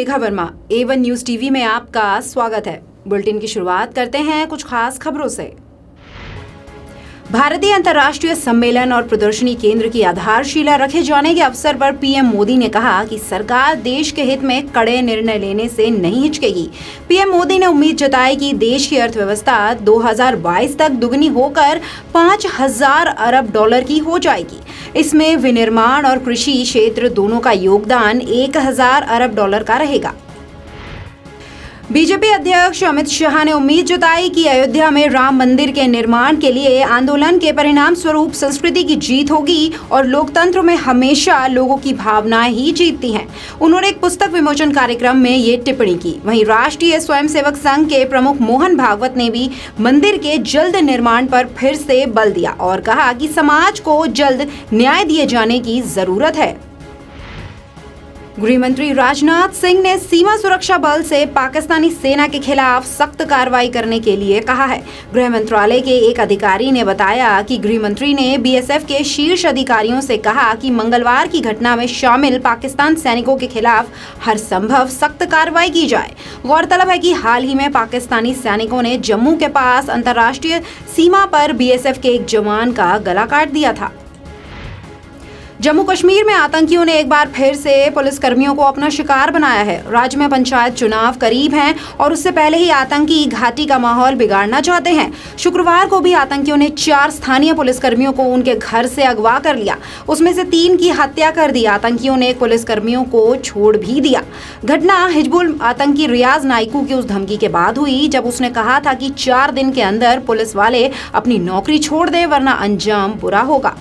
रेखा Verma, A1 news TV में आपका स्वागत है। बुलेटिन की शुरुआत करते हैं कुछ खास खबरों से। भारतीय अंतर्राष्ट्रीय सम्मेलन और प्रदर्शनी केंद्र की आधारशिला रखे जाने के अवसर पर पीएम मोदी ने कहा कि सरकार देश के हित में कड़े निर्णय लेने से नहीं हिचकेगी। पीएम मोदी ने उम्मीद जताई कि देश की अर्थव्यवस्था 2022 तक दुगनी होकर 5,000 अरब डॉलर की हो जाएगी। इसमें विनिर्माण और कृषि क्षेत्र दोनों का योगदान 1,000 अरब डॉलर का रहेगा। बीजेपी अध्यक्ष अमित शाह ने उम्मीद जताई कि अयोध्या में राम मंदिर के निर्माण के लिए आंदोलन के परिणाम स्वरूप संस्कृति की जीत होगी और लोकतंत्र में हमेशा लोगों की भावनाएं ही जीतती हैं। उन्होंने एक पुस्तक विमोचन कार्यक्रम में ये टिप्पणी की। वहीं राष्ट्रीय स्वयंसेवक संघ के प्रमुख मोहन भागवत ने भी मंदिर के जल्द निर्माण पर फिर से बल दिया और कहा कि समाज को जल्द न्याय दिए जाने की जरूरत है। गृह मंत्री राजनाथ सिंह ने सीमा सुरक्षा बल से पाकिस्तानी सेना के खिलाफ सख्त कार्रवाई करने के लिए कहा है। गृह मंत्रालय के एक अधिकारी ने बताया कि गृह मंत्री ने बीएसएफ के शीर्ष अधिकारियों से कहा कि मंगलवार की घटना में शामिल पाकिस्तान सैनिकों के खिलाफ हर संभव सख्त कार्रवाई की जाए। गौरतलब है कि हाल ही में पाकिस्तानी सैनिकों ने जम्मू के पास अंतर्राष्ट्रीय सीमा पर बीएसएफ के एक जवान का गला काट दिया था। जम्मू कश्मीर में आतंकियों ने एक बार फिर से पुलिसकर्मियों को अपना शिकार बनाया है। राज्य में पंचायत चुनाव करीब हैं और उससे पहले ही आतंकी घाटी का माहौल बिगाड़ना चाहते हैं। शुक्रवार को भी आतंकियों ने 4 स्थानीय पुलिसकर्मियों को उनके घर से अगवा कर लिया। उसमें से 3 की हत्या कर दी। आतंकियों ने पुलिसकर्मियों को छोड़ भी दिया। घटना हिजबुल आतंकी रियाज नाइकू की उस धमकी के बाद हुई जब उसने कहा था कि 4 दिन के अंदर पुलिस वाले अपनी नौकरी छोड़ दें वरना अंजाम बुरा होगा।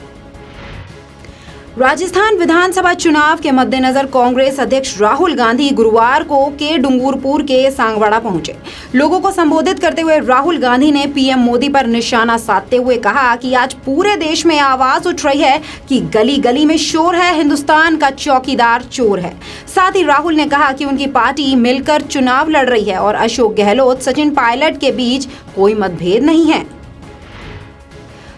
राजस्थान विधानसभा चुनाव के मद्देनजर कांग्रेस अध्यक्ष राहुल गांधी गुरुवार को के डूंगरपुर के सांगवाड़ा पहुंचे। लोगों को संबोधित करते हुए राहुल गांधी ने पीएम मोदी पर निशाना साधते हुए कहा कि आज पूरे देश में आवाज उठ रही है कि गली गली में शोर है, हिंदुस्तान का चौकीदार चोर है। साथ ही राहुल ने कहा कि उनकी पार्टी मिलकर चुनाव लड़ रही है और अशोक गहलोत, सचिन पायलट के बीच कोई मतभेद नहीं है।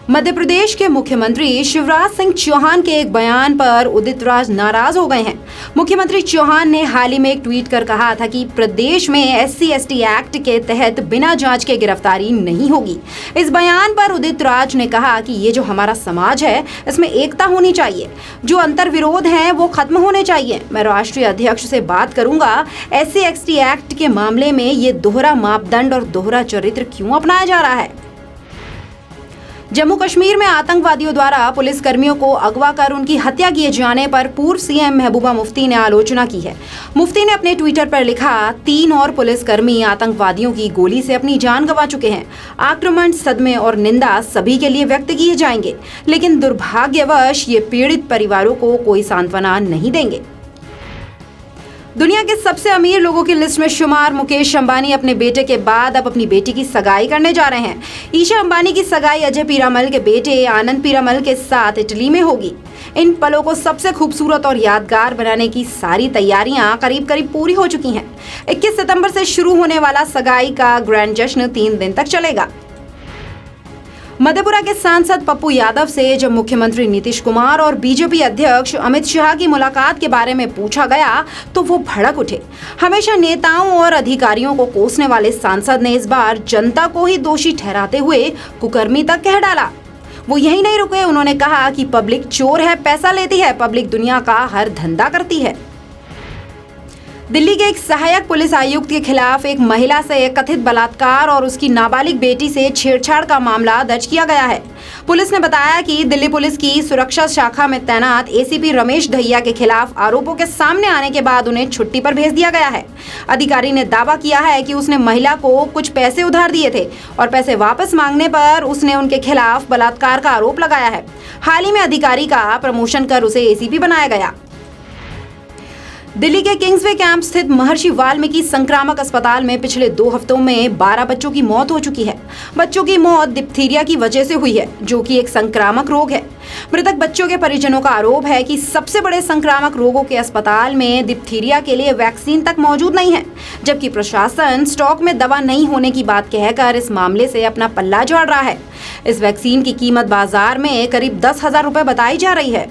मध्य प्रदेश के मुख्यमंत्री शिवराज सिंह चौहान के एक बयान पर उदित राज नाराज हो गए हैं। मुख्यमंत्री चौहान ने हाल ही में एक ट्वीट कर कहा था कि प्रदेश में SC/ST एक्ट के तहत बिना जांच के गिरफ्तारी नहीं होगी। इस बयान पर उदित राज ने कहा कि ये जो हमारा समाज है इसमें एकता होनी चाहिए, जो अंतर विरोध हैं वो खत्म होने चाहिए। मैं राष्ट्रीय अध्यक्ष से बात करूंगा, SC/ST एक्ट के मामले में ये दोहरा मापदंड और दोहरा चरित्र क्यों अपनाया जा रहा है। जम्मू कश्मीर में आतंकवादियों द्वारा पुलिसकर्मियों को अगवा कर उनकी हत्या किए जाने पर पूर्व सीएम महबूबा मुफ्ती ने आलोचना की है। मुफ्ती ने अपने ट्विटर पर लिखा, 3 और पुलिसकर्मी आतंकवादियों की गोली से अपनी जान गंवा चुके हैं। आक्रमण, सदमे और निंदा सभी के लिए व्यक्त किए जाएंगे, लेकिन दुर्भाग्यवश ये पीड़ित परिवारों को कोई सांत्वना नहीं देंगे। दुनिया के सबसे अमीर लोगों की लिस्ट में शुमार मुकेश अंबानी अपने बेटे के बाद अब अपनी बेटी की सगाई करने जा रहे हैं। ईशा अंबानी की सगाई अजय पीरामल के बेटे आनंद पीरामल के साथ इटली में होगी। इन पलों को सबसे खूबसूरत और यादगार बनाने की सारी तैयारियां करीब करीब पूरी हो चुकी हैं। 21 सितंबर से शुरू होने वाला सगाई का ग्रैंड जश्न 3 दिन तक चलेगा। मधेपुरा के सांसद पप्पू यादव से जब मुख्यमंत्री नीतीश कुमार और बीजेपी अध्यक्ष अमित शाह की मुलाकात के बारे में पूछा गया तो वो भड़क उठे। हमेशा नेताओं और अधिकारियों को कोसने वाले सांसद ने इस बार जनता को ही दोषी ठहराते हुए कुकर्मी तक कह डाला। वो यही नहीं रुके, उन्होंने कहा कि पब्लिक चोर है, पैसा लेती है, पब्लिक दुनिया का हर धंधा करती है। दिल्ली के एक सहायक पुलिस आयुक्त के खिलाफ एक महिला से कथित बलात्कार और उसकी नाबालिग बेटी से छेड़छाड़ का मामला दर्ज किया गया है। पुलिस ने बताया कि दिल्ली पुलिस की सुरक्षा शाखा में तैनात ACP रमेश दहिया के खिलाफ आरोपों के सामने आने के बाद उन्हें छुट्टी पर भेज दिया गया है। अधिकारी ने दावा किया है कि उसने महिला को कुछ पैसे उधार दिए थे और पैसे वापस मांगने पर उसने उनके खिलाफ बलात्कार का आरोप लगाया है। हाल ही में अधिकारी का प्रमोशन कर उसे ACP बनाया गया। दिल्ली के किंग्सवे कैंप स्थित महर्षि वाल्मीकि संक्रामक अस्पताल में पिछले 2 हफ्तों में 12 बच्चों की मौत हो चुकी है। बच्चों की मौत डिप्थीरिया की वजह से हुई है, जो कि एक संक्रामक रोग है। मृतक बच्चों के परिजनों का आरोप है कि सबसे बड़े संक्रामक रोगों के अस्पताल में डिप्थीरिया के लिए वैक्सीन तक मौजूद नहीं है, जबकि प्रशासन स्टॉक में दवा नहीं होने की बात कहकर इस मामले से अपना पल्ला झाड़ रहा है। इस वैक्सीन की कीमत बाजार में करीब 10,000 रुपए बताई जा रही है।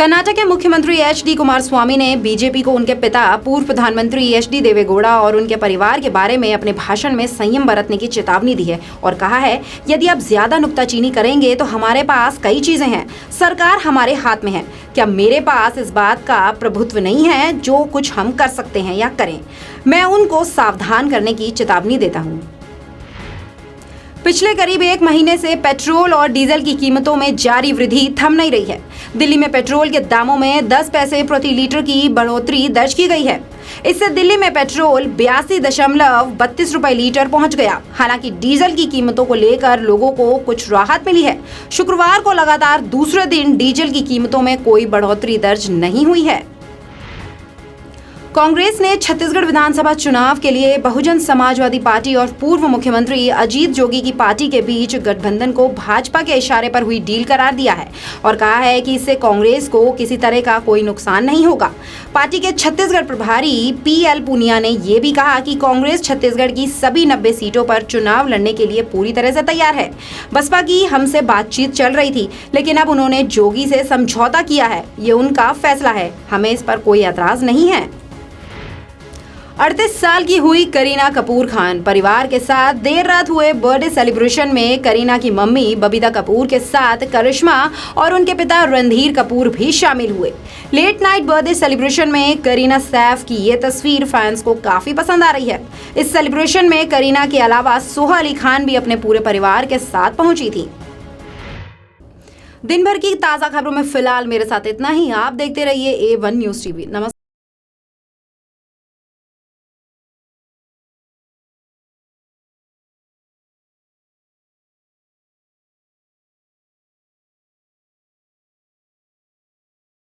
कर्नाटक के मुख्यमंत्री एच.डी. कुमारस्वामी ने बीजेपी को उनके पिता पूर्व प्रधानमंत्री एच.डी. देवेगौड़ा और उनके परिवार के बारे में अपने भाषण में संयम बरतने की चेतावनी दी है और कहा है, यदि आप ज्यादा नुक्ताचीनी करेंगे तो हमारे पास कई चीजें हैं। सरकार हमारे हाथ में है। क्या मेरे पास इस बात का प्रभुत्व नहीं है जो कुछ हम कर सकते हैं या करें? मैं उनको सावधान करने की चेतावनी देता हूँ। पिछले करीब 1 महीने से पेट्रोल और डीजल की कीमतों में जारी वृद्धि थम नहीं रही है। दिल्ली में पेट्रोल के दामों में 10 पैसे प्रति लीटर की बढ़ोतरी दर्ज की गई है। इससे दिल्ली में पेट्रोल 82.32 रुपए लीटर पहुंच गया। हालांकि डीजल की कीमतों को लेकर लोगों को कुछ राहत मिली है। शुक्रवार को लगातार दूसरे दिन डीजल की कीमतों में कोई बढ़ोतरी दर्ज नहीं हुई है। कांग्रेस ने छत्तीसगढ़ विधानसभा चुनाव के लिए बहुजन समाजवादी पार्टी और पूर्व मुख्यमंत्री अजीत जोगी की पार्टी के बीच गठबंधन को भाजपा के इशारे पर हुई डील करार दिया है और कहा है कि इससे कांग्रेस को किसी तरह का कोई नुकसान नहीं होगा। पार्टी के छत्तीसगढ़ प्रभारी पीएल पुनिया ने यह भी कहा कि कांग्रेस छत्तीसगढ़ की सभी 90 सीटों पर चुनाव लड़ने के लिए पूरी तरह से तैयार है। बसपा की हमसे बातचीत चल रही थी, लेकिन अब उन्होंने जोगी से समझौता किया है। ये उनका फैसला है, हमें इस पर कोई एतराज नहीं है। 38 साल की हुई करीना कपूर खान परिवार के साथ देर रात हुए बर्थडे सेलिब्रेशन में करीना की मम्मी बबीता कपूर के साथ करिश्मा और उनके पिता रणधीर कपूर भी शामिल हुए। लेट नाइट बर्थडे सेलिब्रेशन में करीना सैफ की ये तस्वीर फैंस को काफी पसंद आ रही है। इस सेलिब्रेशन में करीना के अलावा सोहा अली खान भी अपने पूरे परिवार के साथ पहुंची थी। दिन भर की ताजा खबरों में फिलहाल मेरे साथ इतना ही। आप देखते रहिए A1 न्यूज़ टीवी। नमस्कार।